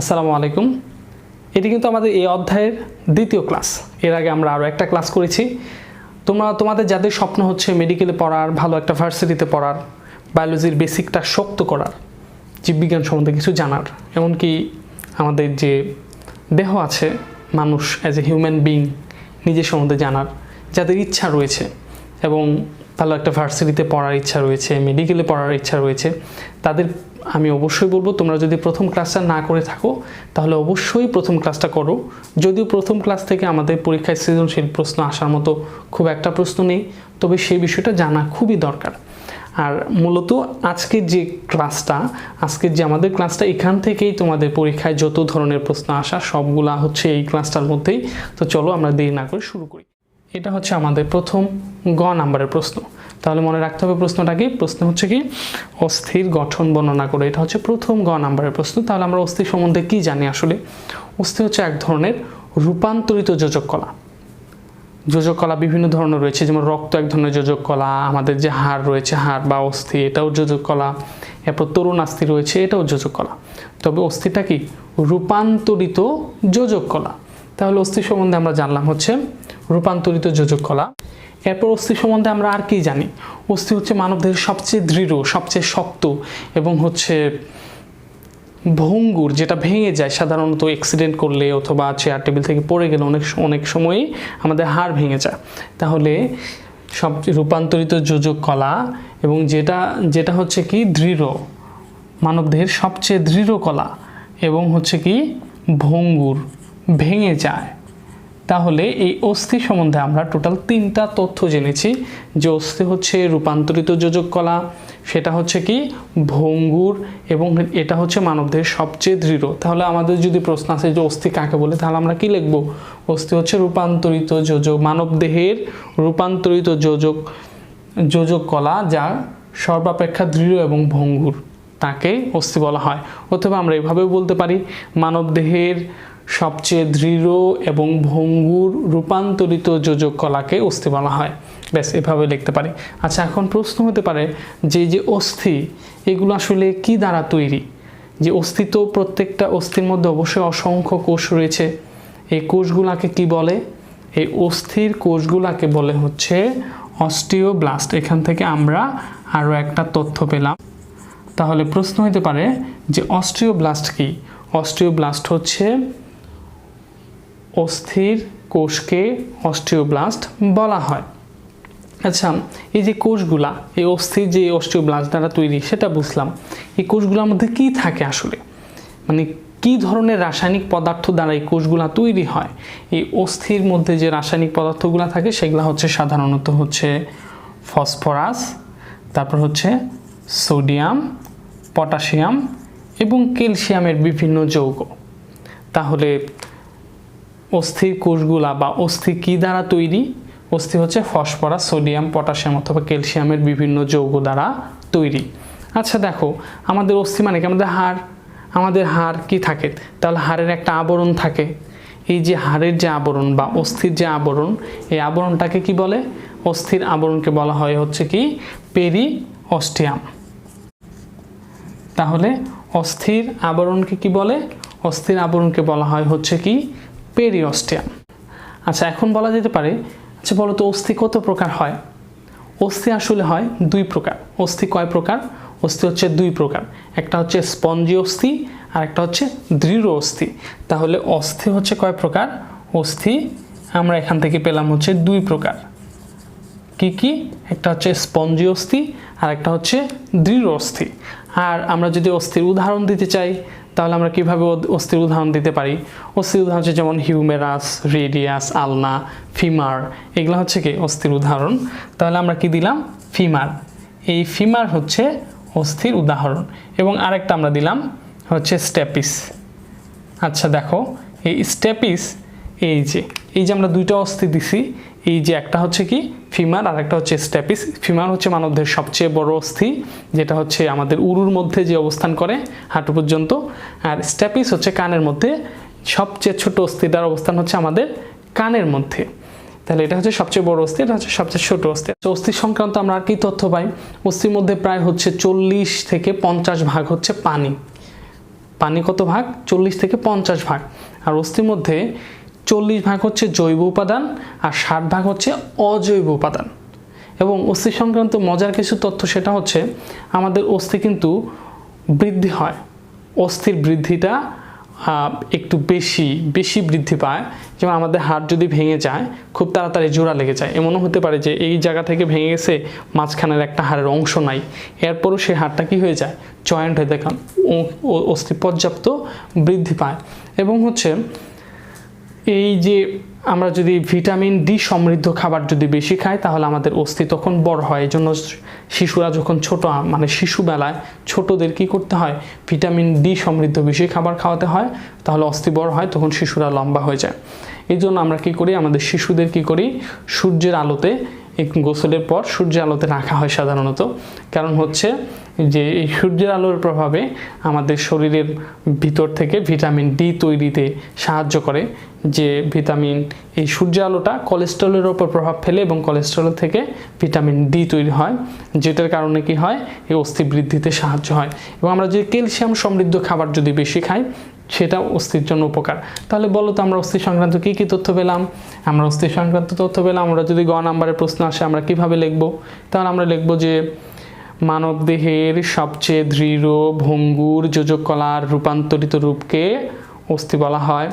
আসসালামু আলাইকুম। এটি কিন্তু আমাদের এই অধ্যায়ের দ্বিতীয় ক্লাস। এর আগে আমরা আরও একটা ক্লাস করেছি। তোমাদের যাদের স্বপ্ন হচ্ছে মেডিকেলে পড়ার, ভালো একটা ভার্সিটিতে পড়ার, বায়োলজির বেসিকটা শক্ত করার, জীববিজ্ঞান সম্বন্ধে কিছু জানার, এমনকি আমাদের যে দেহ আছে, মানুষ অ্যাজ এ হিউম্যান বিং নিজের সম্বন্ধে জানার, যাদের ইচ্ছা রয়েছে এবং ভালো একটা ভার্সিটিতে পড়ার ইচ্ছা রয়েছে, মেডিকেলে পড়ার ইচ্ছা রয়েছে, তাদের আমি অবশ্যই বলবো তোমরা যদি প্রথম ক্লাসটা না করে থাকো তাহলে অবশ্যই প্রথম ক্লাসটা করো। যদিও প্রথম ক্লাস থেকে আমাদের পরীক্ষায় সৃজনশীল প্রশ্ন আসার মতো খুব একটা প্রশ্ন নেই, তবে সেই বিষয়টা জানা খুবই দরকার। আর মূলত আজকের যে আমাদের ক্লাসটা, এখান থেকেই তোমাদের পরীক্ষায় যত ধরনের প্রশ্ন আসা সবগুলা হচ্ছে এই ক্লাসটার মধ্যেই। তো চলো আমরা দেরি না করে শুরু করি। এটা হচ্ছে আমাদের প্রথম গ নাম্বারের প্রশ্ন। তাহলে মনে রাখতে হবে প্রশ্নটা কি? প্রশ্ন হচ্ছে কি, অস্থির গঠন বর্ণনা করে। এটা হচ্ছে প্রথম গ নাম্বারের প্রশ্ন। তাহলে আমরা অস্থি সম্বন্ধে কি জানি? আসলে অস্থি হচ্ছে এক ধরনের রূপান্তরিত যোজক কলা। যোজক কলা বিভিন্ন ধরনের রয়েছে, যেমন রক্ত এক ধরনের যোজক কলা, আমাদের যে হাড় রয়েছে, হাড় বা অস্থি, এটাও যোজক কলা, এরপর তরুণাস্থি রয়েছে, এটাও যোজক কলা। তবে অস্থিটা কি? রূপান্তরিত যোজক কলা। তাহলে অস্থি সম্বন্ধে আমরা জানলাম হচ্ছে রূপান্তরিত যোজক কলা। এরপর অস্থি সম্বন্ধে আমরা আর কি জানি? অস্থি হচ্ছে মানবদেহের সবচেয়ে দৃঢ়, সবচেয়ে শক্ত এবং হচ্ছে ভঙ্গুর, যেটা ভেঙে যায় সাধারণত অ্যাক্সিডেন্ট করলে অথবা চেয়ার টেবিল থেকে পড়ে গেলে অনেক সময়ই আমাদের হাড় ভেঙে যায়। তাহলে সব রূপান্তরিত যোজক কলা এবং যেটা হচ্ছে কি দৃঢ়, মানবদেহের সবচেয়ে দৃঢ় কলা এবং হচ্ছে কি ভঙ্গুর, ভেঙে যায়। তাহলে এই অস্থি সম্বন্ধে আমরা টোটাল 3টা তথ্য জেনেছি। যে অস্থি হচ্ছে রূপান্তরিত যোজক কলা, সেটা হচ্ছে কি ভঙ্গুর, এবং এটা হচ্ছে মানবদেহের সবচেয়ে দৃঢ়। তাহলে আমাদের যদি প্রশ্ন আসে যে অস্থি কাকে বলে, তাহলে আমরা কি লিখব? অস্থি হচ্ছে রূপান্তরিত যোজক, মানবদেহের রূপান্তরিত যোজক কলা যা সর্বাপেক্ষা দৃঢ় এবং ভঙ্গুর, তাকে অস্থি বলা হয়। অথবা আমরা এভাবেও বলতে পারি, মানবদেহের সবচেয়ে দৃঢ় এবং ভঙ্গুর রূপান্তরিত যোজক কলাকে অস্থি বলা হয়। ব্যাস, এভাবে লিখতে পারি। আচ্ছা, এখন প্রশ্ন হতে পারে যে অস্থি, এগুলো আসলে কি দ্বারা তৈরি? যে অস্থি, তো প্রত্যেকটা অস্থির মধ্যে অবশ্যই অসংখ্য কোষ রয়েছে। এই কোষগুলাকে কি বলে? এই অস্থির কোষগুলাকে বলে হচ্ছে অস্টিওব্লাস্ট। এখান থেকে আমরা আরও একটা তথ্য পেলাম। তাহলে প্রশ্ন হতে পারে যে অস্টিওব্লাস্ট কি? অস্টিওব্লাস্ট হচ্ছে অস্থির কোষকে অস্টিওব্লাস্ট বলা হয়। আচ্ছা, এই যে কোষগুলা, এই অস্থির যে অস্টিওব্লাস্ট দ্বারা তৈরি সেটা বুঝলাম। এই কোষগুলোর মধ্যে কি থাকে আসলে, মানে কি ধরনের রাসায়নিক পদার্থ দ্বারা এই কোষগুলা তৈরি হয়? এই অস্থির মধ্যে যে রাসায়নিক পদার্থগুলো থাকে সেগুলো হচ্ছে সাধারণত হচ্ছে ফসফরাস, তারপর হচ্ছে সোডিয়াম, পটাশিয়াম এবং ক্যালসিয়ামের বিভিন্ন যৌগ। তাহলে অস্থির কোষগুলা বা অস্থি কি দ্বারা তৈরি? অস্থি হচ্ছে ফসফরাস, সোডিয়াম, পটাশিয়াম অথবা ক্যালসিয়ামের বিভিন্ন যৌগ দ্বারা তৈরি। আচ্ছা দেখো, আমাদের অস্থি মানে কি? আমাদের হাড় কি থাকে? তাহলে হাড়ের একটা আবরণ থাকে। এই যে হাড়ের যে আবরণ বা অস্থির যে আবরণ, এই আবরণটাকে কি বলে? অস্থির আবরণকে বলা হয় হচ্ছে কি পেরিঅস্টিয়াম। তাহলে অস্থির আবরণকে কি বলে? অস্থির আবরণকে বলা হয় হচ্ছে কি পেরিঅস্টিয়াম। আচ্ছা, এখন বলা যেতে পারে, আচ্ছা বলো তো অস্থি কত প্রকার হয়? অস্থি আসলে হয় 2 প্রকার। অস্থি কয় প্রকার? অস্থি হচ্ছে 2 প্রকার। একটা হচ্ছে স্পঞ্জি অস্থি আর একটা হচ্ছে দৃঢ় অস্থি। তাহলে অস্থি হচ্ছে কয় প্রকার? অস্থি আমরা এখান থেকে পেলাম হচ্ছে 2 প্রকার। কি? একটা হচ্ছে স্পঞ্জি অস্থি আর একটা হচ্ছে দৃঢ় অস্থি। আর আমরা যদি অস্থির উদাহরণ দিতে চাই তাহলে আমরা কিভাবে অস্থির উদাহরণ দিতে পারি? অস্থির উদাহরণ হচ্ছে যেমন হিউমেরাস, রেডিয়াস, আলনা, ফিমার, এগুলো হচ্ছে কি অস্থির উদাহরণ। তাহলে আমরা কি দিলাম? ফিমার। এই ফিমার হচ্ছে অস্থির উদাহরণ। এবং আরেকটা আমরা দিলাম হচ্ছে স্টেপিস। আচ্ছা দেখো, এই স্টেপিস, এই যে আমরা 2টা অস্থি দিছি, এই যে একটা হচ্ছে কি ফিমার আর একটা হচ্ছে স্টেপিস। ফিমার হচ্ছে মানবদেহের সবচেয়ে বড় অস্থি, যেটা হচ্ছে আমাদের উরুর মধ্যে যে অবস্থান করে হাঁটু পর্যন্ত। আর স্টেপিস হচ্ছে কানের মধ্যে সবচেয়ে ছোট অস্থিটার অবস্থান হচ্ছে আমাদের কানের মধ্যে। তাহলে এটা হচ্ছে সবচেয়ে বড় অস্থি, এটা হচ্ছে সবচেয়ে ছোট অস্থি। অস্থি সংক্রান্ত আমরা আর কি তথ্য পাই? অস্থির মধ্যে প্রায় হচ্ছে 40 থেকে 50 ভাগ হচ্ছে পানি। পানি কত ভাগ? 40 থেকে 50 ভাগ। আর অস্থির মধ্যে 40 ভাগ হচ্ছে জৈব উপাদান আর 60 ভাগ হচ্ছে অজৈব উপাদান। এবং অস্থি সংক্রান্ত মজার কিছু তথ্য, সেটা হচ্ছে আমাদের অস্থি কিন্তু বৃদ্ধি হয়, অস্থির বৃদ্ধিটা একটু বেশি বৃদ্ধি পায়। যেমন আমাদের হাড় যদি ভেঙে যায় খুব তাড়াতাড়ি জোড়া লেগে যায়, এমনও হতে পারে যে এই জায়গা থেকে ভেঙে গেছে, মাঝখানের একটা হাড়ের অংশ নাই, এরপরও সেই হাড়টা কি হয়ে যায়? জয়েন্ট হয়ে যায়, কারণ অস্থি পর্যাপ্ত বৃদ্ধি পায়। এবং হচ্ছে এই যে আমরা যদি ভিটামিন ডি সমৃদ্ধ খাবার যদি বেশি খাই তাহলে আমাদের অস্থি তখন বড় হয়। এই জন্য শিশুরা যখন ছোট, মানে শিশুবেলায় ছোটদের কি করতে হয়? ভিটামিন ডি সমৃদ্ধ বেশি খাবার খাওয়াতে হয়, তাহলে অস্থি বড় হয়, তখন শিশুরা লম্বা হয়ে যায়। এই জন্য আমরা কি করি? আমাদের শিশুদের কি করি? সূর্যের আলোতে, গোসলের পর সূর্যের আলোতে রাখা হয় সাধারণত। কারণ হচ্ছে যে এই সূর্যের আলোর প্রভাবে আমাদের শরীরের ভিতর থেকে ভিটামিন ডি তৈরিতে সাহায্য করে। যে ভিটামিন, এই সূর্য আলোটা কোলেস্টেরলের ওপর প্রভাব ফেলে এবং কোলেস্টেরল থেকে ভিটামিন ডি তৈরি হয়, যেটার কারণে কি হয়? এই অস্থি বৃদ্ধিতে সাহায্য হয়। এবং আমরা যদি ক্যালসিয়াম সমৃদ্ধ খাবার যদি বেশি খাই সেটা অস্থির জন্য উপকার। তাহলে বলো তো আমরা অস্থি সংক্রান্ত কী কী তথ্য পেলাম? আমরা অস্থি সংক্রান্ত তথ্য পেলাম। আমরা যদি গ নাম্বারের প্রশ্ন আসে আমরা কিভাবে লিখব? তাহলে আমরা লিখব যে মানব দেহের সবচেয়ে দৃঢ় ভঙ্গুর যোজক কলার রূপান্তরিত রূপকে অস্থি বলা হয়।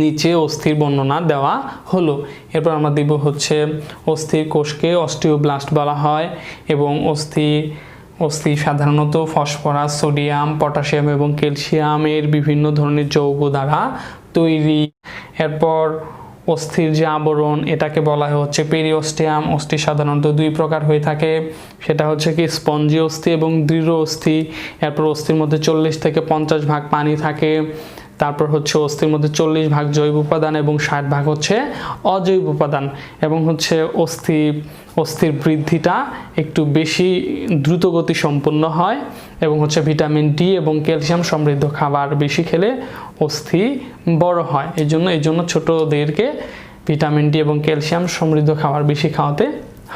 নিচে অস্থির বর্ণনা দেওয়া হলো। এরপর আমরা দিব হচ্ছে অস্থির কোষকে অস্টিওব্লাস্ট বলা হয় এবং অস্থি সাধারণত ফসফরাস, সোডিয়াম, পটাশিয়াম এবং ক্যালসিয়ামের বিভিন্ন ধরনের যৌগ দ্বারা তৈরি। এরপর অস্থির যে আবরণ, এটাকে বলা হচ্ছে পেরিওস্টিয়াম। অস্থি সাধারণত দুই প্রকার হয়ে থাকে, সেটা হচ্ছে কি স্পঞ্জি অস্থি এবং দৃঢ় অস্থি। এরপর অস্থির মধ্যে 40 থেকে 50 ভাগ পানি থাকে। তারপর হচ্ছে অস্থির মধ্যে 40 ভাগ জৈব উপাদান এবং 60 ভাগ হচ্ছে অজৈব উপাদান। এবং হচ্ছে অস্থির বৃদ্ধিটা একটু বেশি দ্রুতগতি সম্পন্ন হয় এবং হচ্ছে ভিটামিন ডি এবং ক্যালসিয়াম সমৃদ্ধ খাবার বেশি খেলে অস্থি বড় হয়। এই জন্য ছোটদেরকে ভিটামিন ডি এবং ক্যালসিয়াম সমৃদ্ধ খাবার বেশি খাওয়াতে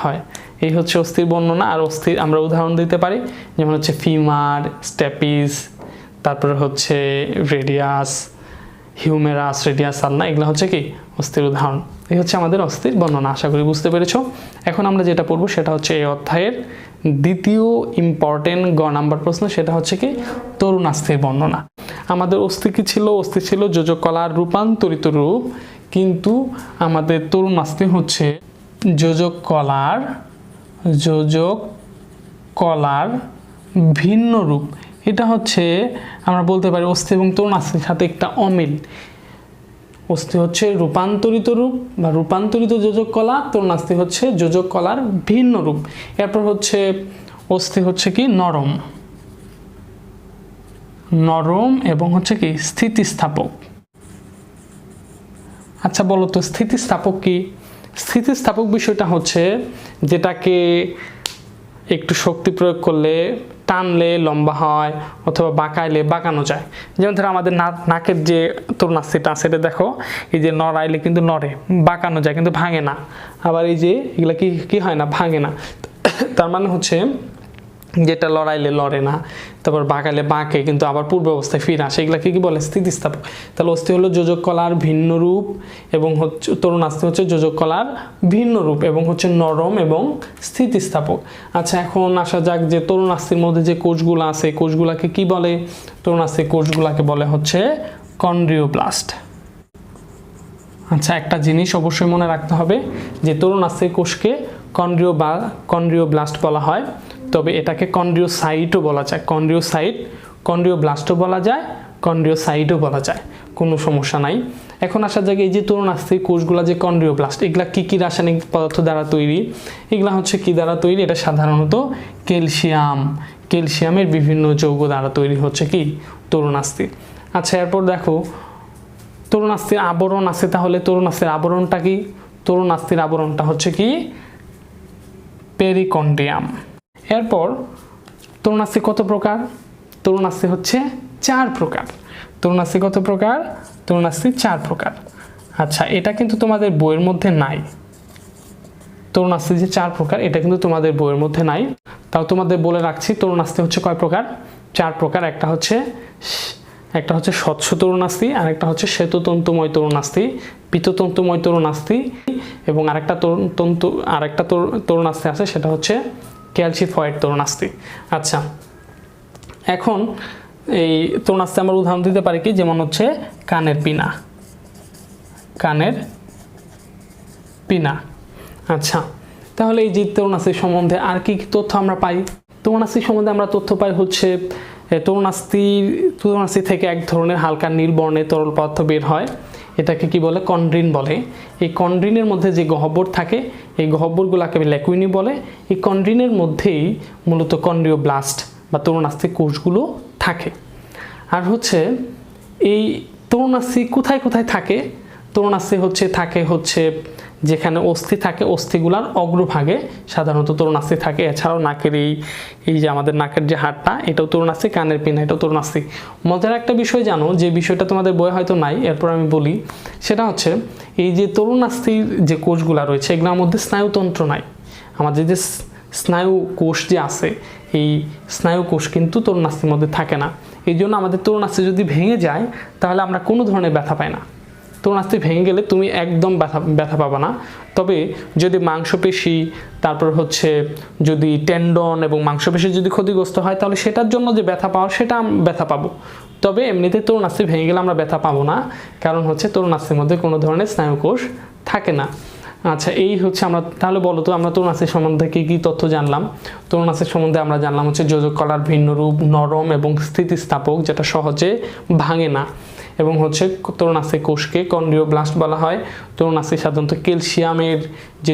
হয়। এই হচ্ছে অস্থির বর্ণনা। আর অস্থির আমরা উদাহরণ দিতে পারি, যেমন হচ্ছে ফিমার, স্ট্যাপিস, তারপরে হচ্ছে রেডিয়াস, হিউমেরাস, রেডিয়াস আলনা, এগুলো হচ্ছে কি অস্থির উদাহরণ। এই হচ্ছে আমাদের অস্থির বর্ণনা। আশা করি বুঝতে পেরেছো। এখন আমরা যেটা পড়বো সেটা হচ্ছে এই অধ্যায়ের দ্বিতীয় ইম্পর্টেন্ট গ নাম্বার প্রশ্ন, সেটা হচ্ছে কি তরুণাস্থির বর্ণনা। আমাদের অস্থি কি ছিল? অস্থি ছিল যোজক কলার রূপান্তরিত রূপ, কিন্তু আমাদের তরুণাস্থি হচ্ছে যোজক কলার ভিন্ন রূপ। এটা হচ্ছে আমরা বলতে পারি অস্থি এবং তরুণাস্থির সাথে একটা অমিল। অস্থি হচ্ছে রূপান্তরিত রূপ বা রূপান্তরিত যোজক কলা, তরুণাস্থি হচ্ছে যোজক কলার ভিন্ন রূপ। এরপর হচ্ছে অস্থি হচ্ছে কি নরম এবং হচ্ছে কি স্থিতিস্থাপক। আচ্ছা বলো তো স্থিতিস্থাপক কি? স্থিতিস্থাপক বিষয়টা হচ্ছে যেটাকে একটু শক্তি প্রয়োগ করলে, টানলে লম্বা হয় অথবা বাঁকাইলে বাঁকানো যায়। যেমন ধরো আমাদের নাকের যে তরুণাস্থিটা আছে, এটা দেখো এই যে নড়াইলে কিন্তু নড়ে, বাঁকানো যায় কিন্তু ভাঙে না। আবার এই যে এগুলা কি হয় না, ভাঙে না। তার মানে হচ্ছে যেটা লড়াইলে লড়ে না, তারপর বাঁকাইলে বাঁকে কিন্তু আবার পূর্ব অবস্থায় ফিরে আসে, এগুলাকে কি বলে? স্থিতিস্থাপক। তাহলে অস্থি হলো যোজক কলার ভিন্ন রূপ এবং হচ্ছে তরুণাস্থি হচ্ছে যোজক কলার ভিন্ন রূপ এবং হচ্ছে নরম এবং স্থিতিস্থাপক। আচ্ছা এখন আসা যাক যে তরুণাস্থির মধ্যে যে কোষগুলো আছে, কোষগুলাকে কি বলে? তরুণাস্থির কোষগুলাকে বলে হচ্ছে কন্ড্রিওব্লাস্ট। আচ্ছা একটা জিনিস অবশ্যই মনে রাখতে হবে যে তরুণাস্থির কোষকে কন্ড্রিওব্লাস্ট বলা হয়, তবে এটাকে কন্ড্রিওসাইটও বলা যায়। কন্ড্রিওব্লাস্টও বলা যায়, কন্ড্রিওসাইটও বলা যায়, কোনো সমস্যা নাই। এখন আসা যাক এই যে তরুণাস্থির কোষগুলা যে কন্ড্রিওব্লাস্ট, এগুলা কি রাসায়নিক পদার্থ দ্বারা তৈরি? এগুলা হচ্ছে কি দ্বারা তৈরি? এটা সাধারণত ক্যালসিয়ামের বিভিন্ন যৌগ দ্বারা তৈরি হচ্ছে কি তরুণাস্থি। আচ্ছা এরপর দেখো তরুণাস্থির আবরণ আছে, তাহলে তরুণাস্থির আবরণটা কি? তরুণাস্থির আবরণটা হচ্ছে কি পেরিকন্ডিয়াম। এরপর তরুণাস্থি কত প্রকার? তরুণাস্থি হচ্ছে 4 প্রকার। তরুণাস্থি কত প্রকার? তরুণাস্থি 4 প্রকার। আচ্ছা এটা কিন্তু তোমাদের বইয়ের মধ্যে নাই। তরুণাস্থি যে 4 প্রকার এটা কিন্তু তোমাদের বইয়ের মধ্যে নাই, তাও তোমাদের বলে রাখছি তরুণাস্থি হচ্ছে কয় প্রকার? চার প্রকার, একটা হচ্ছে স্বচ্ছ তরুণাস্থি, আরেকটা হচ্ছে শ্বেততন্তুময় তরুণাস্থি, পীততন্তুময় তরুণাস্থি, এবং আরেকটা তরুণাস্থি আছে, সেটা হচ্ছে ক্যালসিফয়েড তরুণাস্থি। আচ্ছা, এখন এই তরুণাস্থি আমরা উদাহরণ দিতে পারি কি, যেমন হচ্ছে কানের পিনা। আচ্ছা, তাহলে এই যে তরুণাস্থি সম্বন্ধে আর কি তথ্য আমরা পাই? তরুণাস্থি সম্বন্ধে আমরা তথ্য পাই হচ্ছে তরুণাস্থি থেকে এক ধরনের হালকা নীল বর্ণের তরল পদার্থ বের হয়, এটাকে কি বলে? কন্ড্রিন বলে। এই কন্ড্রিনের মধ্যে যে গহ্বর থাকে, এই গহ্বরগুলোকে ল্যাকুইনি বলে। এই কন্ড্রিনের মধ্যেই মূলত কন্ড্রিওব্লাস্ট বা তরুণাস্থি কোষগুলো থাকে। আর হচ্ছে এই তরুণাস্থি কোথায় কোথায় থাকে? তরুণাস্থি থাকে যেখানে অস্থি থাকে, অস্থিগুলার অগ্রভাগে সাধারণত তরুণাস্থি থাকে। এছাড়াও নাকের এই যে আমাদের নাকের যে হাড়টা, এটাও তরুণাস্থি, কানের পিনা এটাও তরুণাস্থি। মজার একটা বিষয় জানো, যে বিষয়টা তোমাদের বইয়ে হয়তো নাই, এরপর আমি বলি, সেটা হচ্ছে এই যে তরুণাস্থির যে কোষগুলা রয়েছে, এগুলোর মধ্যে স্নায়ুতন্ত্র নাই। আমাদের যে স্নায়ু কোষ যে আছে, এই স্নায়ু কোষ কিন্তু তরুণাস্থির মধ্যে থাকে না। এই জন্য আমাদের তরুণাস্থি যদি ভেঙে যায়, তাহলে আমরা কোনো ধরনের ব্যথা পাই না। তরুণাস্থি ভেঙে গেলে তুমি একদম ব্যথা পাবা না। তবে যদি মাংসপেশি, তারপর হচ্ছে যদি টেন্ডন এবং মাংসপেশি যদি ক্ষতিগ্রস্ত হয়, তাহলে সেটার জন্য যে ব্যথা পাওয়া, সেটা ব্যথা পাবো। তবে এমনিতে তরুণাস্থি ভেঙে গেলে আমরা ব্যথা পাবো না, কারণ হচ্ছে তরুণাস্থির মধ্যে কোনো ধরনের স্নায়ুকোষ থাকে না। আচ্ছা, এই হচ্ছে আমরা, তাহলে বলো তো আমরা তরুণাস্থি সম্বন্ধে কি তথ্য জানলাম? তরুণাস্থি সম্বন্ধে আমরা জানলাম হচ্ছে যোজক কলার ভিন্ন রূপ, নরম এবং স্থিতিস্থাপক, যেটা সহজে ভাঙে না, এবং হচ্ছে তরুণাস্থি কোষকে কন্ড্রিওব্লাস্ট বলা হয়। তরুণাস্থি সাধারণত ক্যালসিয়ামের যে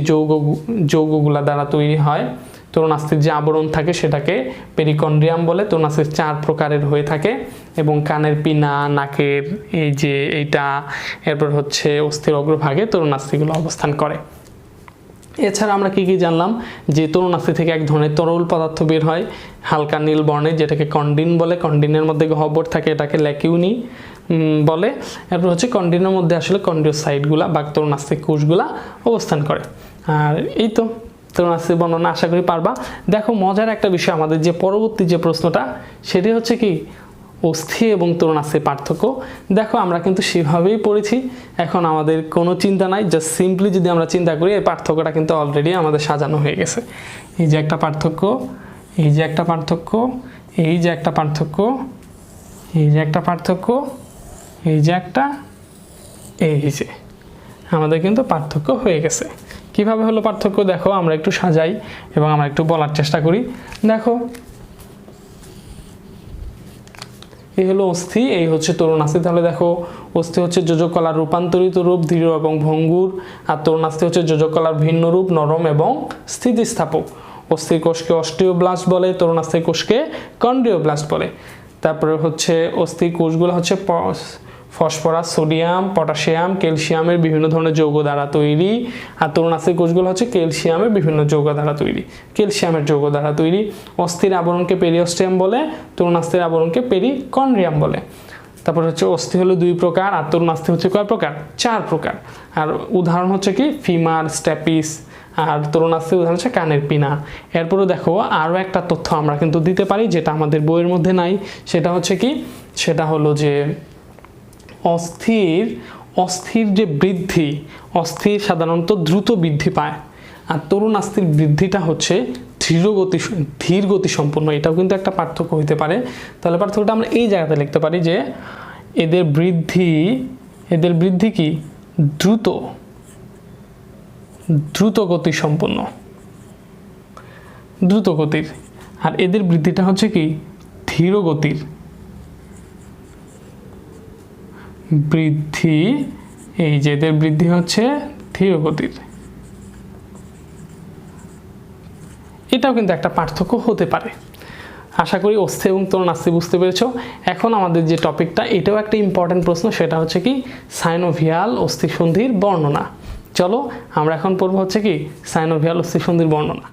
যৌগগুলা দ্বারা তৈরি হয়। তরুণাস্থির যে আবরণ থাকে সেটাকে পেরিকন্ড্রিয়াম বলে। তরুণাস্থি 4 প্রকারের হয়ে থাকে, এবং কানের পিনা, নাকের এই যে এইটা, এরপর হচ্ছে অস্থির অগ্রভাগে তরুণাস্থিগুলো অবস্থান করে। এছাড়া আমরা কি জানলাম, যে তরুণাস্থি থেকে এক ধরনের তরল পদার্থ বের হয় হালকা নীল বর্ণের, যেটাকে কন্ডিন বলে। কন্ডিনের মধ্যে গহ্বর থাকে, এটাকে ল্যাকিউনি বলে। এরপর হচ্ছে কন্ডিনের মধ্যে আসলে কন্ড্রিওসাইটগুলা বা তরুণাস্থি কোষগুলা অবস্থান করে। আর এই তো তরুণাস্থির বর্ণনা আশা করি পারবা। দেখো, মজার একটা বিষয়, আমাদের যে পরবর্তী যে প্রশ্নটা, সেটি হচ্ছে কি অস্থি এবং তরুণাস্থির পার্থক্য। দেখো, আমরা কিন্তু সেভাবেই পড়েছি, এখন আমাদের কোনো চিন্তা নাই। জাস্ট সিম্পলি যদি আমরা চিন্তা করি, এই পার্থক্যটা কিন্তু অলরেডি আমাদের সাজানো হয়ে গেছে। এই যে একটা পার্থক্য, এই যে একটা পার্থক্য, এই যে একটা পার্থক্য, এই যে একটা পার্থক্য, এই যে একটা, এই যে আমাদের কিন্তু পার্থক্য হয়ে গেছে। কিভাবে হলো পার্থক্য? দেখো, আমরা একটু সাজাই এবং আমরা একটু বলার চেষ্টা করি। দেখো, এই হলো অস্থি, এই হচ্ছে তরুণাস্থি। তাহলে দেখো, অস্থি হচ্ছে যোজক কলার রূপান্তরিত রূপ, দৃঢ় এবং ভঙ্গুর, আর তরুণাস্থি হচ্ছে যোজক কলার ভিন্ন রূপ, নরম এবং স্থিতিস্থাপক। অস্থির কোষকে অস্টিওব্লাস্ট বলে, তরুণাস্থির কোষকে কন্ড্রিওব্লাস্ট বলে। তারপরে হচ্ছে অস্থির কোষগুলো হচ্ছে ফসফরাস, সোডিয়াম, পটাশিয়াম, ক্যালসিয়ামের বিভিন্ন ধরনের যৌগ দ্বারা তৈরি। আর তরুণাস্থির কোষগুলো হচ্ছে ক্যালসিয়ামের বিভিন্ন যৌগ দ্বারা তৈরি, ক্যালসিয়ামের যৌগ দ্বারা তৈরি। অস্থির আবরণকে পেরিওস্টিয়াম বলে, তরুণাস্থির আবরণকে পেরিকন্ড্রিয়াম বলে। তারপর হচ্ছে অস্থি হলো 2 প্রকার, আর তরুণাস্থি হচ্ছে কয় প্রকার? 4 প্রকার। আর উদাহরণ হচ্ছে কি ফিমার, স্ট্যাপিস, আর তরুণাস্থির উদাহরণ হচ্ছে কানের পিনা। এরপরে দেখো, আরও একটা তথ্য আমরা কিন্তু দিতে পারি, যেটা আমাদের বইয়ের মধ্যে নাই। সেটা হচ্ছে কি, সেটা হলো যে অস্থির যে বৃদ্ধি, অস্থির সাধারণত দ্রুত বৃদ্ধি পায়, আর তরুণাস্থির বৃদ্ধিটা হচ্ছে ধীর গতি সম্পন্ন। এটাও কিন্তু একটা পার্থক্য হইতে পারে। তাহলে পার্থক্যটা আমরা এই জায়গাতে লিখতে পারি যে এদের বৃদ্ধি কি দ্রুত গতি সম্পন্ন, দ্রুত গতির, আর এদের বৃদ্ধিটা হচ্ছে কি ধীর গতির বৃদ্ধি। এই যে এদের বৃদ্ধি হচ্ছে ধীর গতির। এটাও কিন্তু একটা পার্থক্য হতে পারে। আশা করি অস্থি এবং তরুণাস্থি বুঝতে পেরেছো। এখন আমাদের যে টপিকটা, এটাও একটা ইম্পর্টেন্ট প্রশ্ন, সেটা হচ্ছে কি সাইনোভিয়াল অস্থিসন্ধির বর্ণনা। চলো আমরা এখন পড়বো হচ্ছে কি সাইনোভিয়াল অস্থিসন্ধির বর্ণনা।